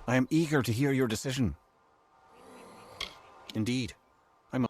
I am eager to hear your decision. Indeed. I'm...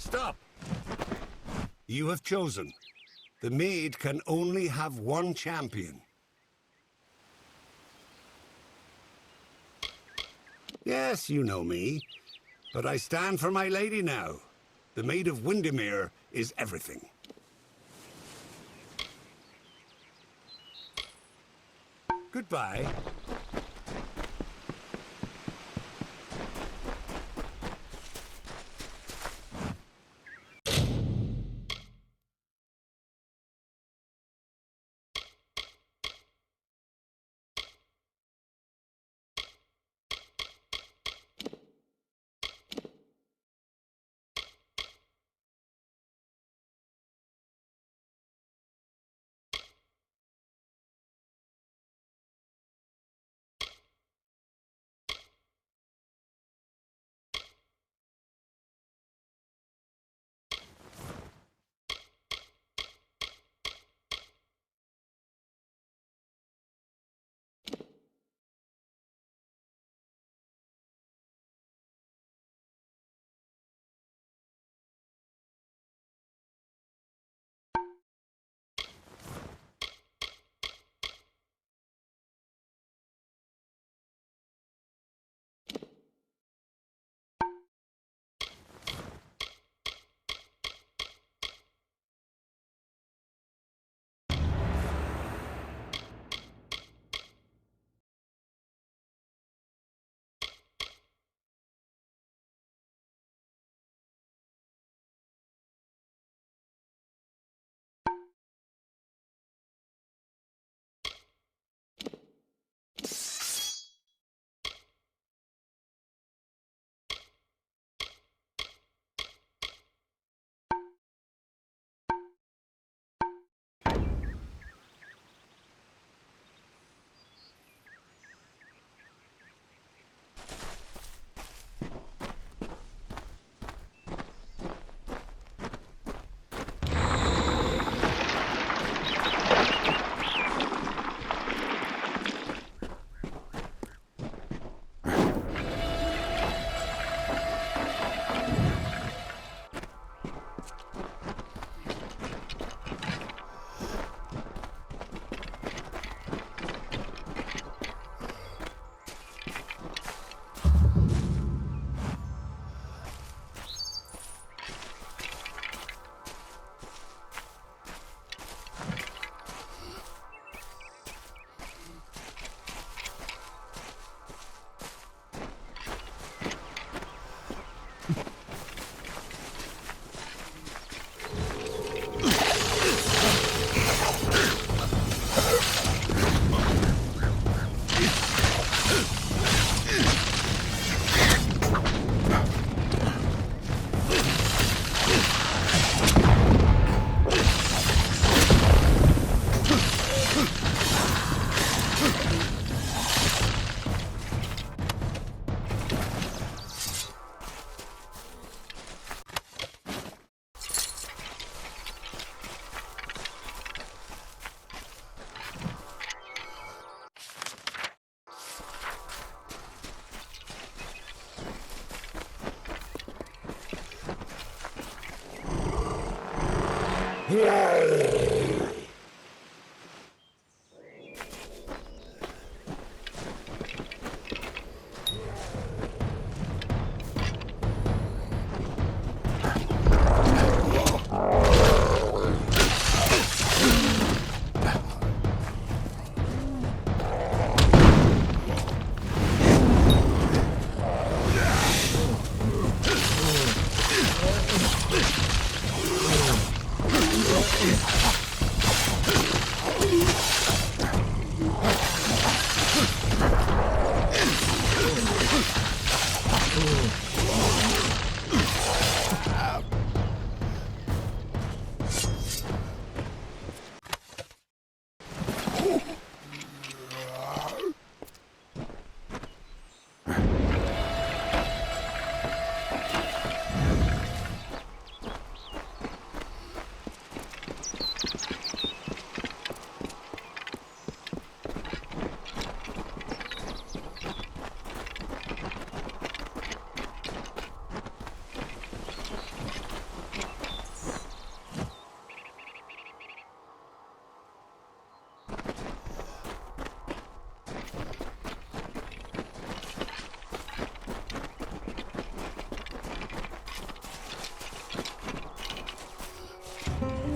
Stop! You have chosen. The maid can only have one champion. Yes, you know me, but I stand for my lady now. The Maid of Windermere is everything. Goodbye.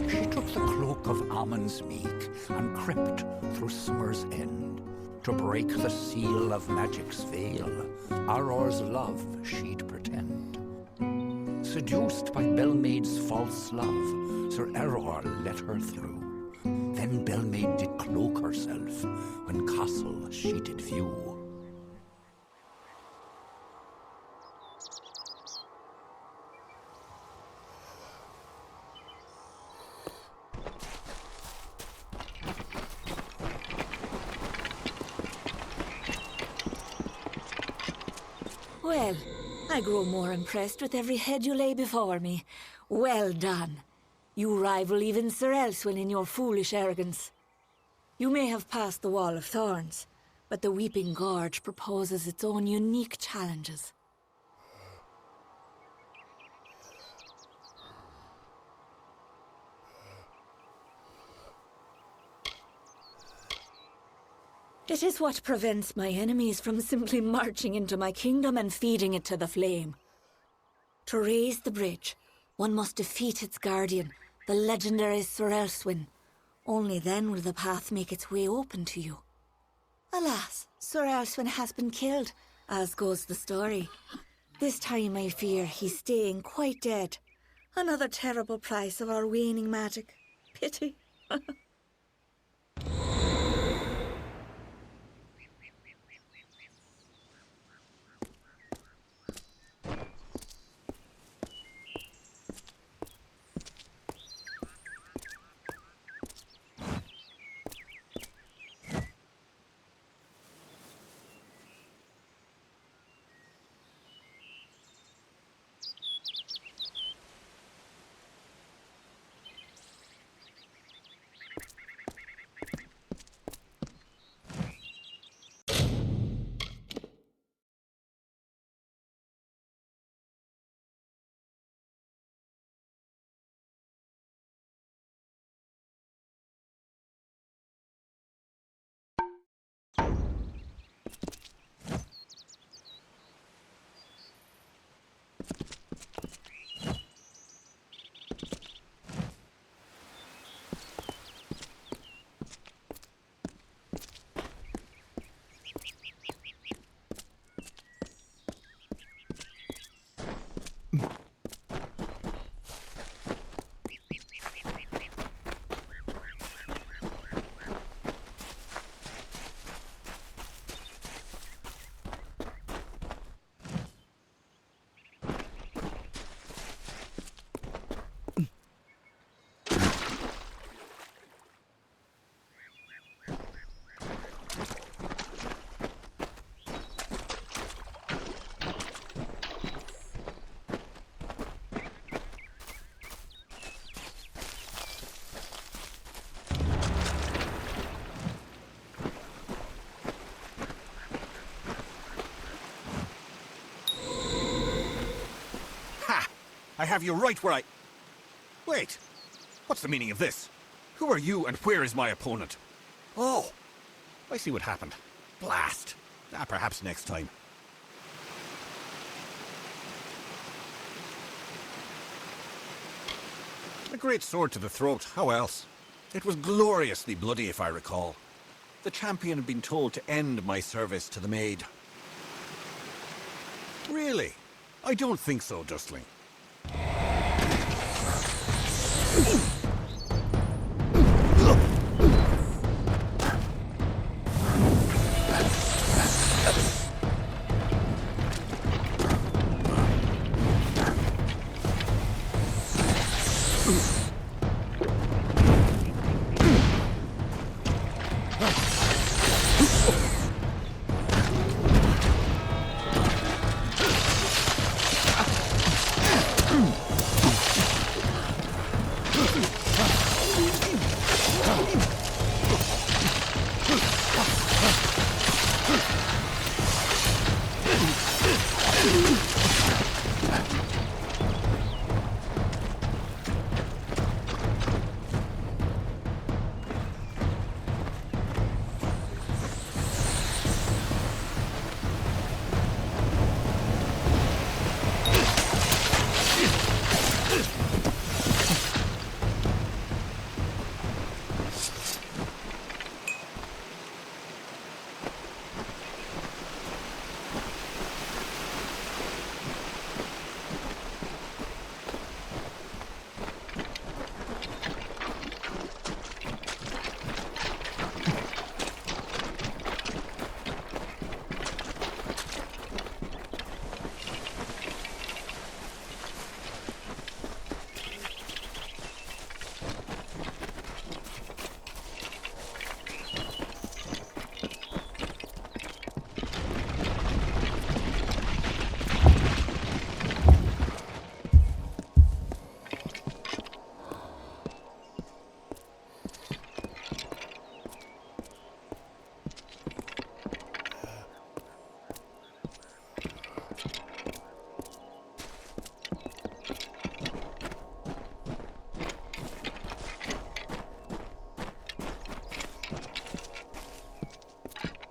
She took the cloak of Ammon's meek and crept through summer's end to break the seal of magic's veil. Auror's love she'd pretend. Seduced by Belmaid's false love, Sir Auror let her through. Then Belmaid did cloak herself when castle she did view. Well, I grow more impressed with every head you lay before me. Well done. You rival even Sir Elswin in your foolish arrogance. You may have passed the Wall of Thorns, but the Weeping Gorge proposes its own unique challenges. It is what prevents my enemies from simply marching into my kingdom and feeding it to the flame. To raise the bridge, one must defeat its guardian, the legendary Sir Elswin. Only then will the path make its way open to you. Alas, Sir Elswin has been killed, as goes the story. This time I fear he's staying quite dead. Another terrible price of our waning magic. Pity. I have you right where I... Wait. What's the meaning of this? Who are you and where is my opponent? Oh, I see what happened. Blast. Perhaps next time. A great sword to the throat, how else? It was gloriously bloody, if I recall. The champion had been told to end my service to the maid. Really? I don't think so, Dustling.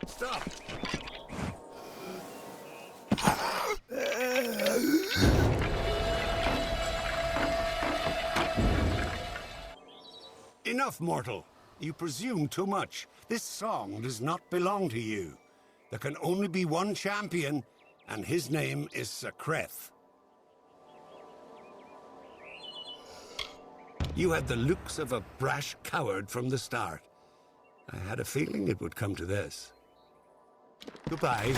Stop! Enough, mortal. You presume too much. This song does not belong to you. There can only be one champion, and his name is Sir Creth. You had the looks of a brash coward from the start. I had a feeling it would come to this. Goodbye.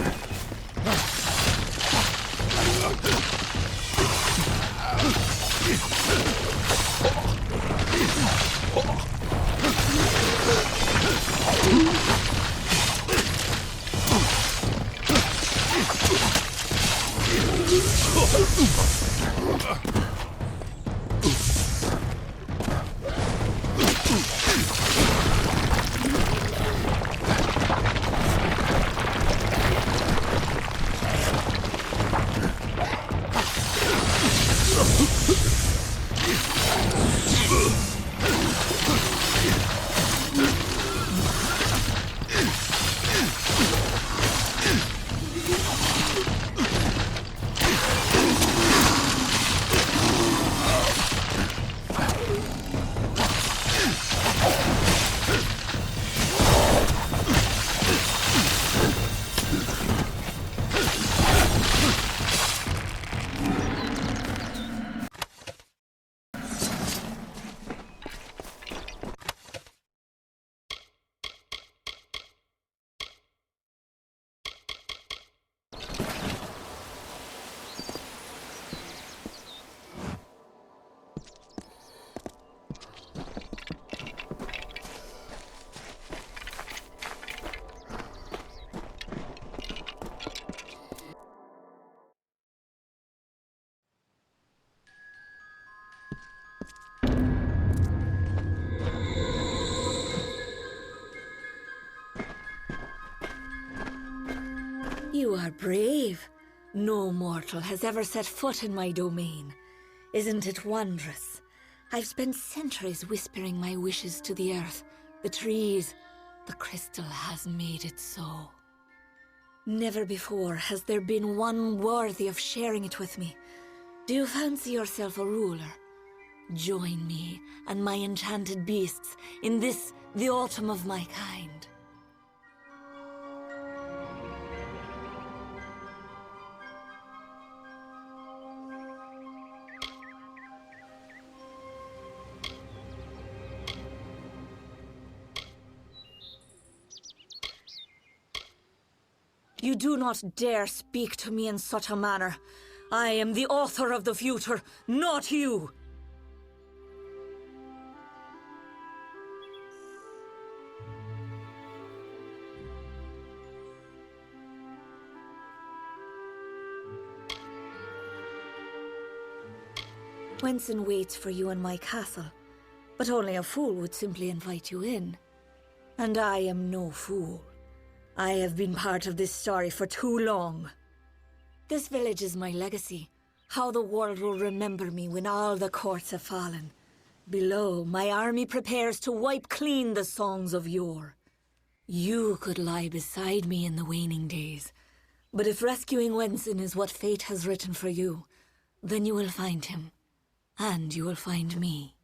You are brave. No mortal has ever set foot in my domain. Isn't it wondrous? I've spent centuries whispering my wishes to the earth, the trees. The crystal has made it so. Never before has there been one worthy of sharing it with me. Do you fancy yourself a ruler? Join me and my enchanted beasts in this, the autumn of my kind. You do not dare speak to me in such a manner. I am the author of the future, not you! Wenson waits for you in my castle, but only a fool would simply invite you in. And I am no fool. I have been part of this story for too long. This village is my legacy, how the world will remember me when all the courts have fallen. Below, my army prepares to wipe clean the songs of yore. You could lie beside me in the waning days, but if rescuing Wenson is what fate has written for you, then you will find him, and you will find me.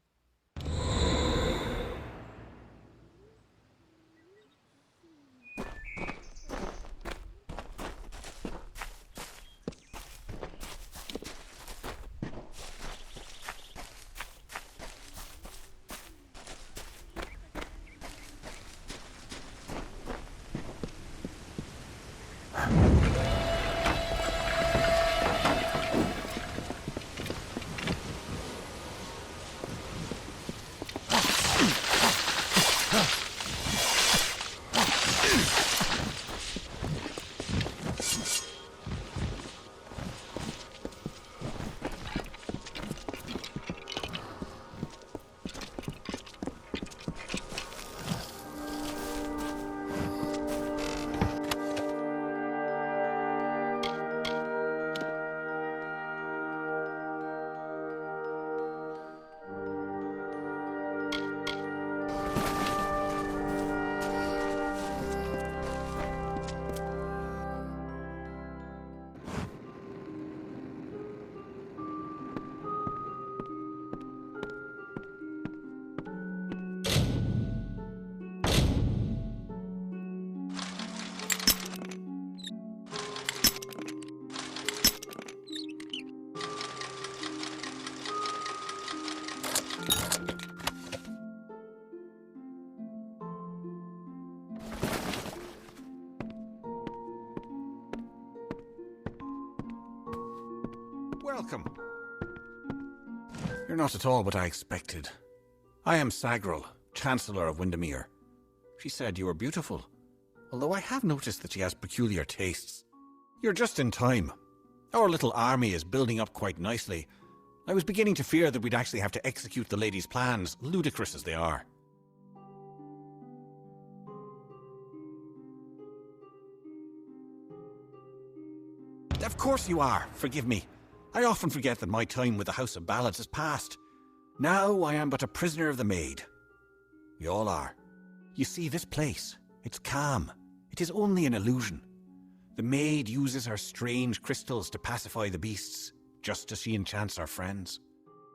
Welcome. You're not at all what I expected. I am Sagril, Chancellor of Windermere. She said you were beautiful, although I have noticed that she has peculiar tastes. You're just in time. Our little army is building up quite nicely. I was beginning to fear that we'd actually have to execute the lady's plans, ludicrous as they are. Of course you are, forgive me. I often forget that my time with the House of Ballads has passed. Now I am but a prisoner of the Maid. We all are. You see, this place, it's calm. It is only an illusion. The Maid uses her strange crystals to pacify the beasts, just as she enchants our friends.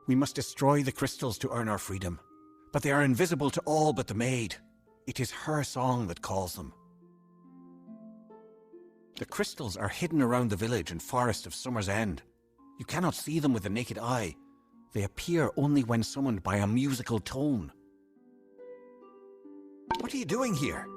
We must destroy the crystals to earn our freedom. But they are invisible to all but the Maid. It is her song that calls them. The crystals are hidden around the village and forest of Summer's End. You cannot see them with the naked eye. They appear only when summoned by a musical tone. What are you doing here?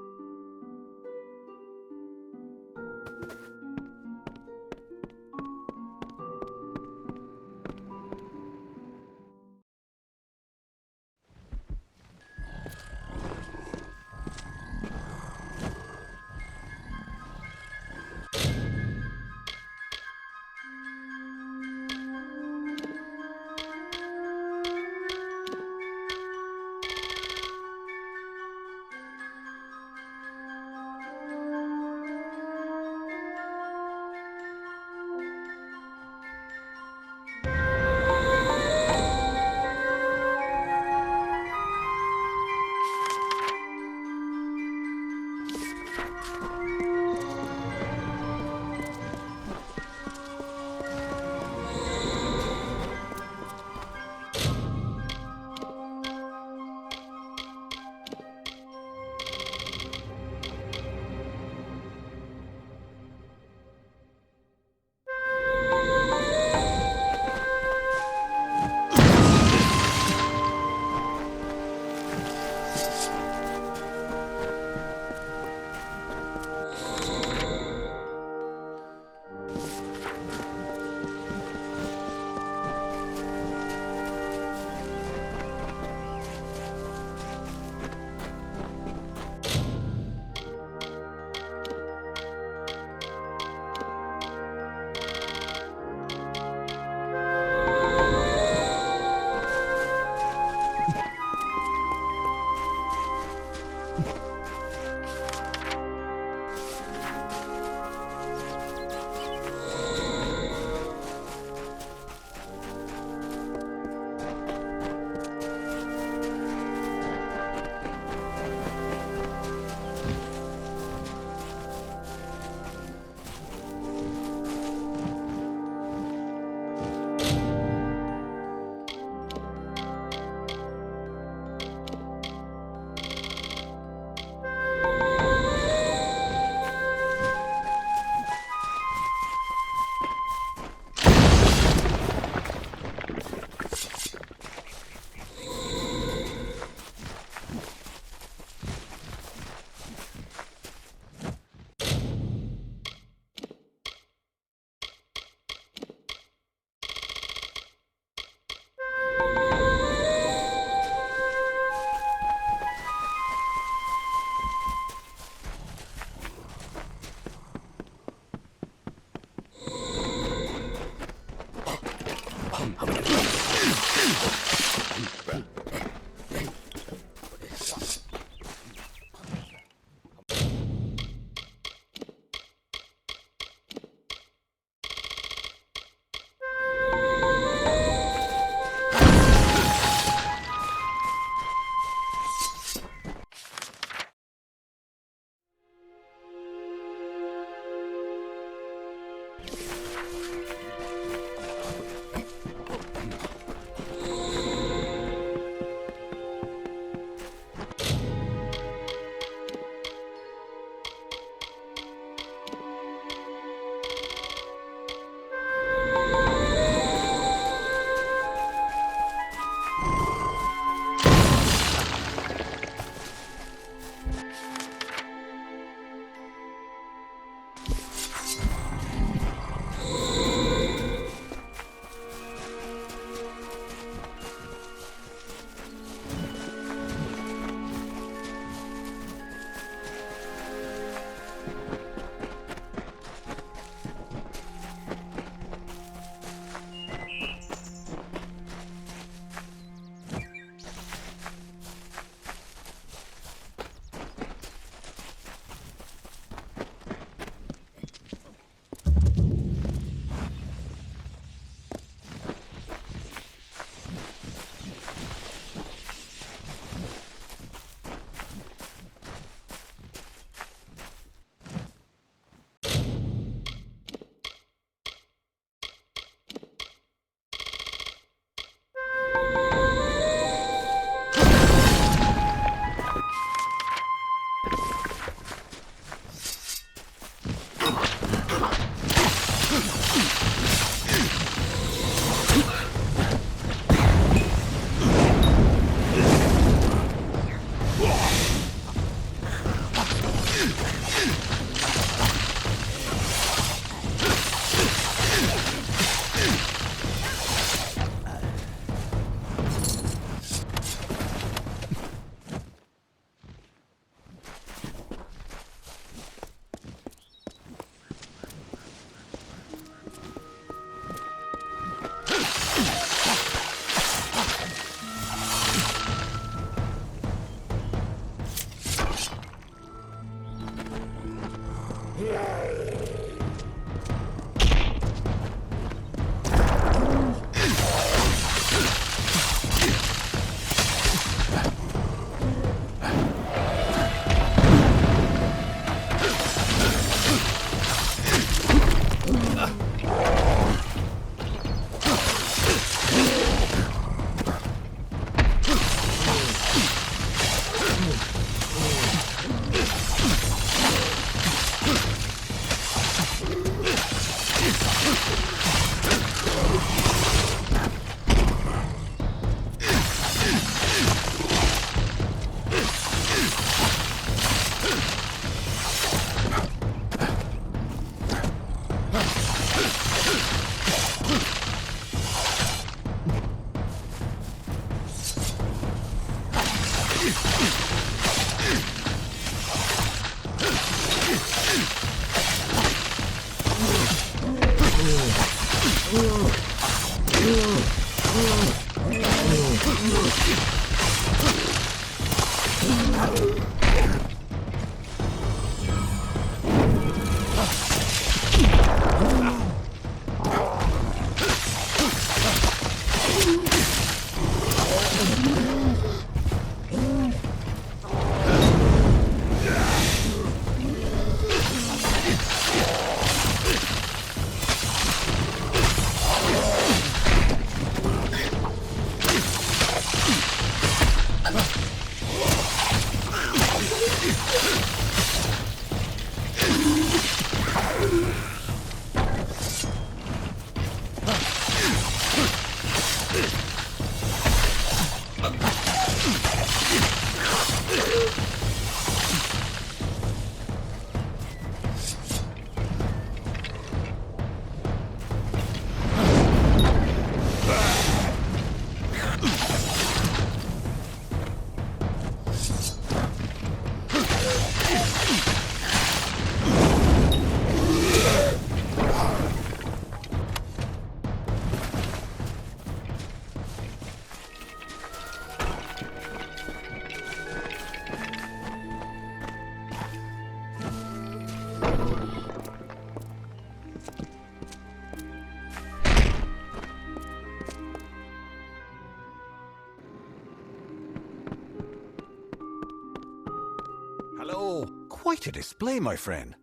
Quite a display, my friend.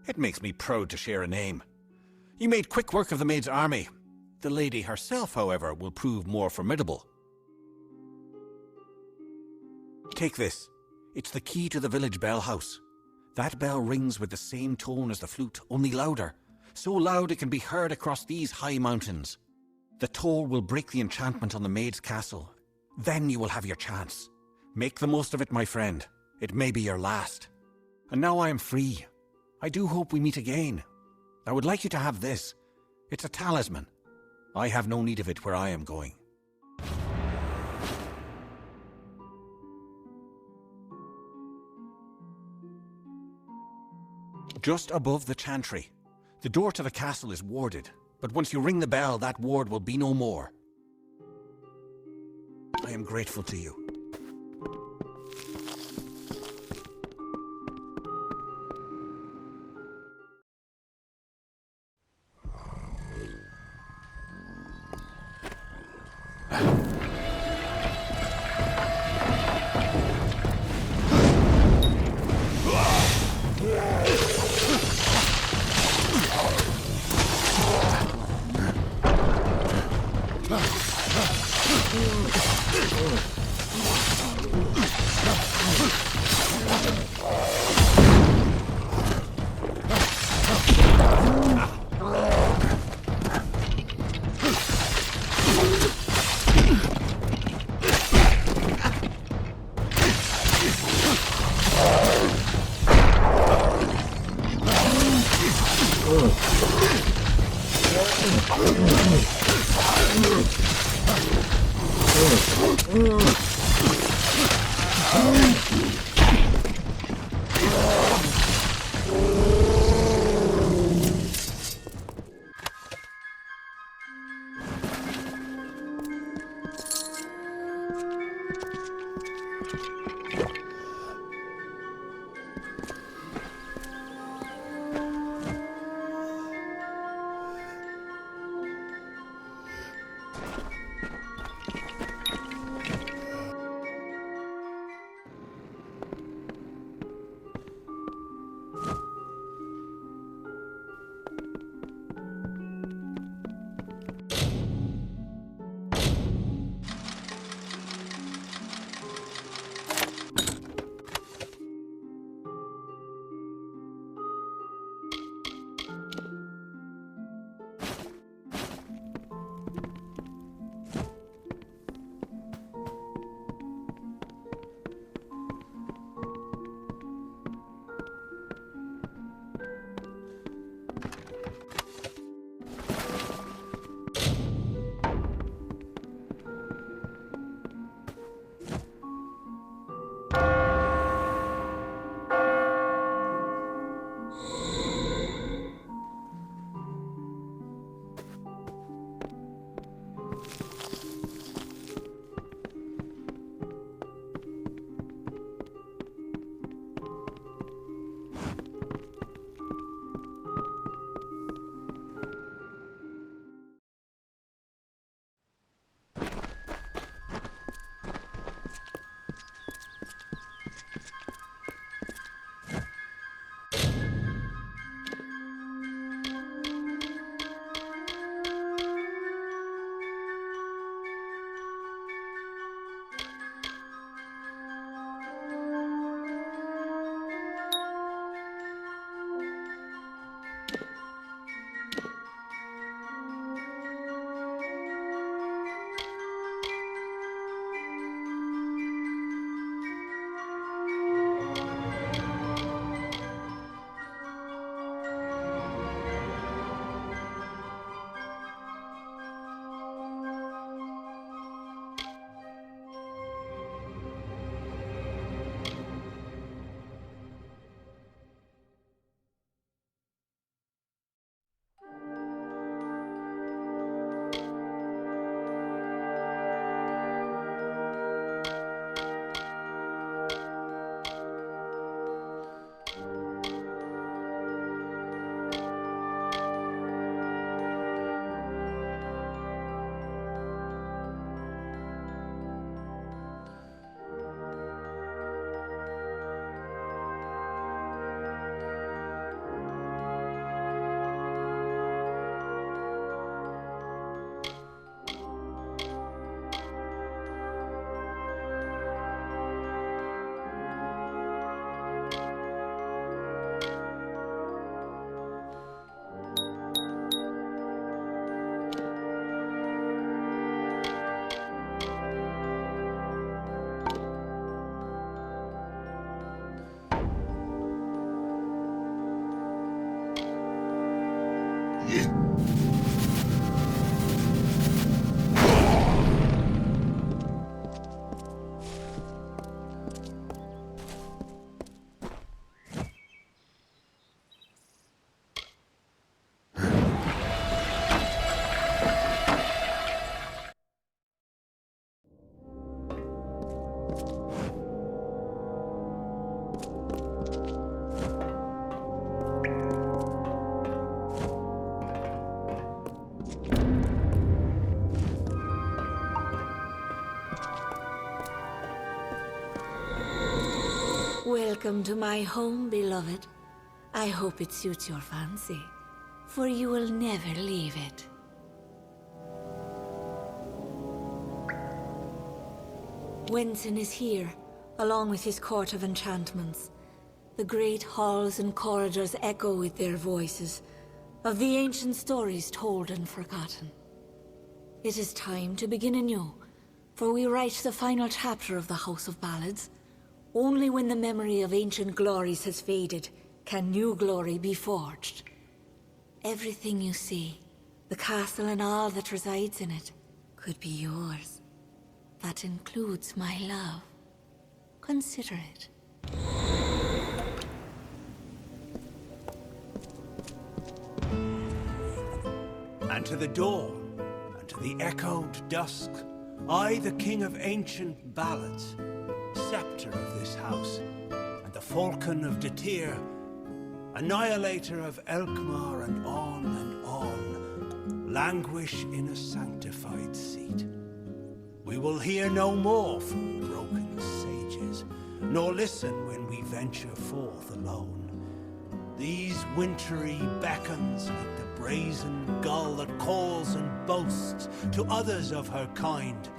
It makes me proud to share a name. You made quick work of the maid's army. The lady herself, however, will prove more formidable. Take this. It's the key to the village bell house. That bell rings with the same tone as the flute, only louder. So loud it can be heard across these high mountains. The toll will break the enchantment on the maid's castle. Then you will have your chance. Make the most of it, my friend. It may be your last. And now I am free. I do hope we meet again. I would like you to have this. It's a talisman. I have no need of it where I am going. Just above the chantry. The door to the castle is warded, but once you ring the bell, that ward will be no more. I am grateful to you. Welcome to my home, beloved. I hope it suits your fancy, for you will never leave it. Wenson is here, along with his court of enchantments. The great halls and corridors echo with their voices, of the ancient stories told and forgotten. It is time to begin anew, for we write the final chapter of the House of Ballads. Only when the memory of ancient glories has faded can new glory be forged. Everything you see, the castle and all that resides in it, could be yours. That includes my love. Consider it. And to the dawn, and to the echoed dusk, I, the king of ancient ballads, scepter of this house, and the falcon of Detir, annihilator of Elkmar, and on, languish in a sanctified seat. We will hear no more from broken sages, nor listen when we venture forth alone. These wintry beckons like the brazen gull that calls and boasts to others of her kind,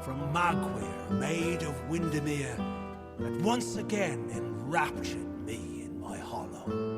from Magwir, maid of Windermere, that once again enraptured me in my hollow.